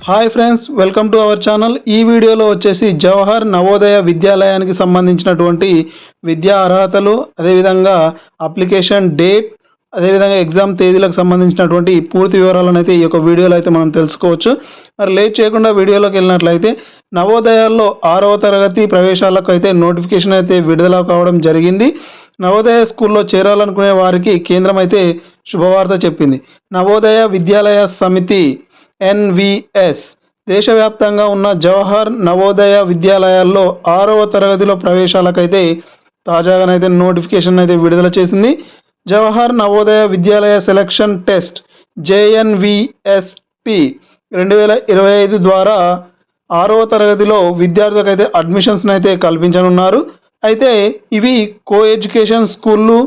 Hi friends, welcome to our channel. ఈ వీడియోలో వచ్చేసి జవహర్ నవోదయ విద్యాలయానికి సంబంధించినటువంటి విద్యా అర్హతలు, అదేవిధంగా అప్లికేషన్ డేట్, అదేవిధంగా ఎగ్జామ్ తేదీలకు సంబంధించినటువంటి పూర్తి వివరాలను అయితే ఈ యొక్క వీడియోలో అయితే మనం తెలుసుకోవచ్చు. మరి లేట్ చేయకుండా వీడియోలోకి వెళ్ళినట్లయితే నవోదయాల్లో 6వ తరగతి ప్రవేశాలకు అయితే నోటిఫికేషన్ అయితే విడుదల కావడం జరిగింది. నవోదయ స్కూల్లో చేరాలనుకునే వారికి కేంద్రం అయితే శుభవార్త చెప్పింది. నవోదయ విద్యాలయ సమితి ఎన్విఎస్ దేశవ్యాప్తంగా ఉన్న జవహర్ నవోదయ విద్యాలయాల్లో 6వ తరగతిలో ప్రవేశాలకైతే తాజాగానైతే నోటిఫికేషన్ అయితే విడుదల చేసింది. జవహర్ నవోదయ విద్యాలయ సెలక్షన్ టెస్ట్ JNVST 2025 ద్వారా 6వ తరగతిలో విద్యార్థులకు అయితే అడ్మిషన్స్ అయితే కల్పించనున్నారు. అయితే ఇవి కో ఎడ్యుకేషన్ స్కూళ్ళు,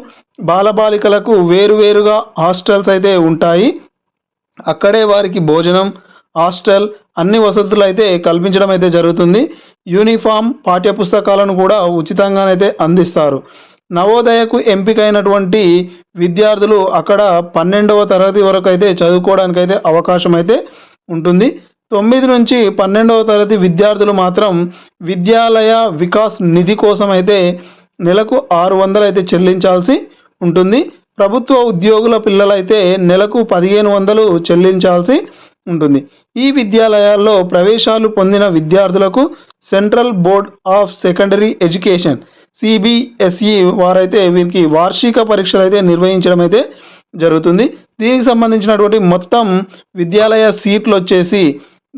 బాలబాలికలకు వేరువేరుగా హాస్టల్స్ అయితే ఉంటాయి. అక్కడే వారికి భోజనం, హాస్టల్ అన్ని వసతులు అయితే కల్పించడం అయితే జరుగుతుంది. యూనిఫామ్, పాఠ్యపుస్తకాలను కూడా ఉచితంగానైతే అందిస్తారు. నవోదయకు ఎంపికైనటువంటి విద్యార్థులు అక్కడ 12వ తరగతి వరకు అయితే చదువుకోవడానికైతే అవకాశం అయితే ఉంటుంది. 9 నుంచి 12వ తరగతి విద్యార్థులు మాత్రం విద్యాలయ వికాస్ నిధి కోసం అయితే నెలకు 600 అయితే చెల్లించాల్సి ఉంటుంది. ప్రభుత్వ ఉద్యోగుల పిల్లలైతే నెలకు 1500 చెల్లించాల్సి ఉంటుంది. ఈ విద్యాలయాల్లో ప్రవేశాలు పొందిన విద్యార్థులకు central board of secondary education CBSE వారైతే వీరికి వార్షిక పరీక్షలు అయితే నిర్వహించడం అయితే జరుగుతుంది. దీనికి సంబంధించినటువంటి మొత్తం విద్యాలయ సీట్లు వచ్చేసి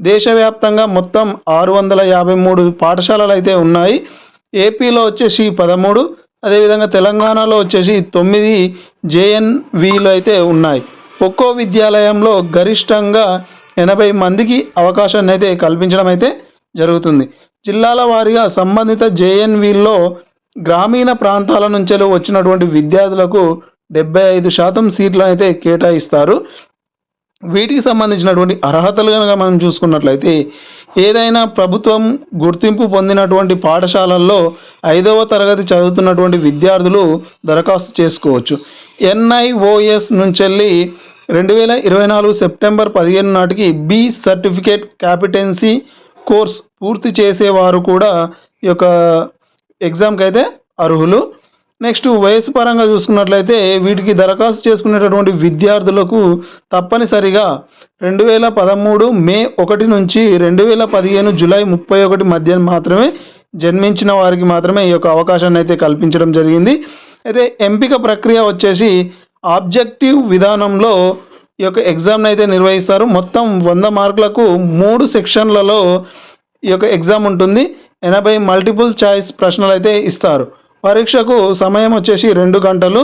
దేశవ్యాప్తంగా మొత్తం 653 పాఠశాలలు అయితే ఉన్నాయి. ఏపీలో వచ్చేసి 13, అదేవిధంగా తెలంగాణలో వచ్చేసి 9 JNVలు అయితే ఉన్నాయి. ఒక్కో విద్యాలయంలో గరిష్టంగా 80 మందికి అవకాశాన్ని అయితే కల్పించడం అయితే జరుగుతుంది. జిల్లాల వారీగా సంబంధిత JNVల్లో గ్రామీణ ప్రాంతాల నుంచి వచ్చినటువంటి విద్యార్థులకు 75% సీట్లు అయితే కేటాయిస్తారు. వీటికి సంబంధించినటువంటి అర్హతలు కనుక మనం చూసుకున్నట్లయితే ఏదైనా ప్రభుత్వం గుర్తింపు పొందినటువంటి పాఠశాలల్లో 5వ తరగతి చదువుతున్నటువంటి విద్యార్థులు దరఖాస్తు చేసుకోవచ్చు. NIOS నుంచి 2024 సెప్టెంబర్ 15 నాటికి B సర్టిఫికేట్ కాంపిటెన్సీ కోర్స్ పూర్తి చేసేవారు కూడా ఈ యొక్క ఎగ్జామ్కి అయితే అర్హులు. నెక్స్ట్ వయసు పరంగా చూసుకున్నట్లయితే వీటికి దరఖాస్తు చేసుకునేటటువంటి విద్యార్థులకు తప్పనిసరిగా 2013 మే 1 నుంచి 2015 జూలై 31 మధ్య మాత్రమే జన్మించిన వారికి మాత్రమే ఈ యొక్క అవకాశాన్ని అయితే కల్పించడం జరిగింది. అయితే ఎంపిక ప్రక్రియ వచ్చేసి ఆబ్జెక్టివ్ విధానంలో ఈ యొక్క ఎగ్జామ్ని అయితే నిర్వహిస్తారు. మొత్తం 100 మార్కులకు 3 సెక్షన్లలో ఈ యొక్క ఎగ్జామ్ ఉంటుంది. 80 మల్టిపుల్ చాయిస్ ప్రశ్నలు అయితే ఇస్తారు. పరీక్షకు సమయం వచ్చేసి 2 గంటలు.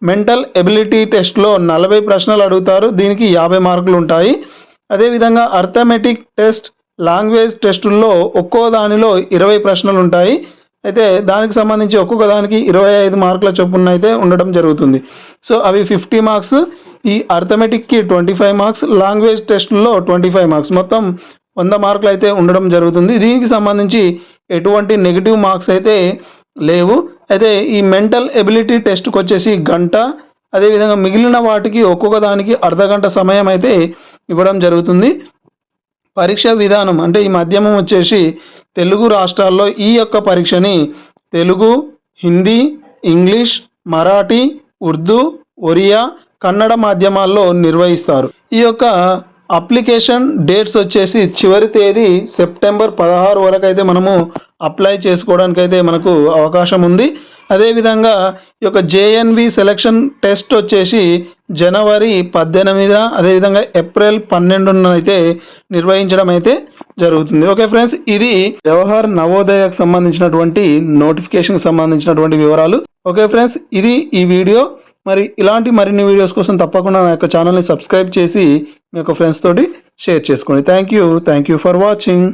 మెంటల్ ఎబిలిటీ టెస్ట్లో 40 ప్రశ్నలు అడుగుతారు. దీనికి 50 మార్కులు ఉంటాయి. అదేవిధంగా అర్థమెటిక్ టెస్ట్, లాంగ్వేజ్ టెస్టుల్లో ఒక్కో దానిలో 20 ప్రశ్నలు ఉంటాయి. అయితే దానికి సంబంధించి ఒక్కొక్క దానికి 25 మార్కుల చొప్పున అయితే ఉండడం జరుగుతుంది. సో అవి 50 మార్క్స్, ఈ అర్థమెటిక్కి 25 మార్క్స్, లాంగ్వేజ్ టెస్టుల్లో 25 మార్క్స్, మొత్తం 100 మార్కులు అయితే ఉండడం జరుగుతుంది. దీనికి సంబంధించి ఎటువంటి నెగిటివ్ మార్క్స్ అయితే లేవు. అయితే ఈ మెంటల్ ఎబిలిటీ టెస్ట్కి వచ్చేసి గంట, అదేవిధంగా మిగిలిన వాటికి ఒక్కొక్క దానికి అర్ధగంట సమయం అయితే ఇవ్వడం జరుగుతుంది. పరీక్ష విధానం అంటే ఈ మాధ్యమం వచ్చేసి తెలుగు రాష్ట్రాల్లో ఈ యొక్క పరీక్షని తెలుగు, హిందీ, ఇంగ్లీష్, మరాఠీ, ఉర్దూ, ఒరియా, కన్నడ మాధ్యమాల్లో నిర్వహిస్తారు. ఈ యొక్క అప్లికేషన్ డేట్స్ వచ్చేసి చివరి తేదీ సెప్టెంబర్ 16 వరకు అయితే మనము అప్లై చేసుకోవడానికి అయితే మనకు అవకాశం ఉంది. అదేవిధంగా ఈ యొక్క JNV సెలక్షన్ టెస్ట్ వచ్చేసి జనవరి 18, అదేవిధంగా ఏప్రిల్ 12 అయితే నిర్వహించడం అయితే జరుగుతుంది. ఓకే ఫ్రెండ్స్, ఇది జవహర్ నవోదయకు సంబంధించినటువంటి నోటిఫికేషన్కి సంబంధించినటువంటి వివరాలు. ఓకే ఫ్రెండ్స్, ఇది ఈ వీడియో. మరి ఇలాంటి మరిన్ని వీడియోస్ కోసం తప్పకుండా నా యొక్క ఛానల్ని సబ్స్క్రైబ్ చేసి మీ యొక్క ఫ్రెండ్స్ తోటి షేర్ చేసుకోండి. Thank you for watching.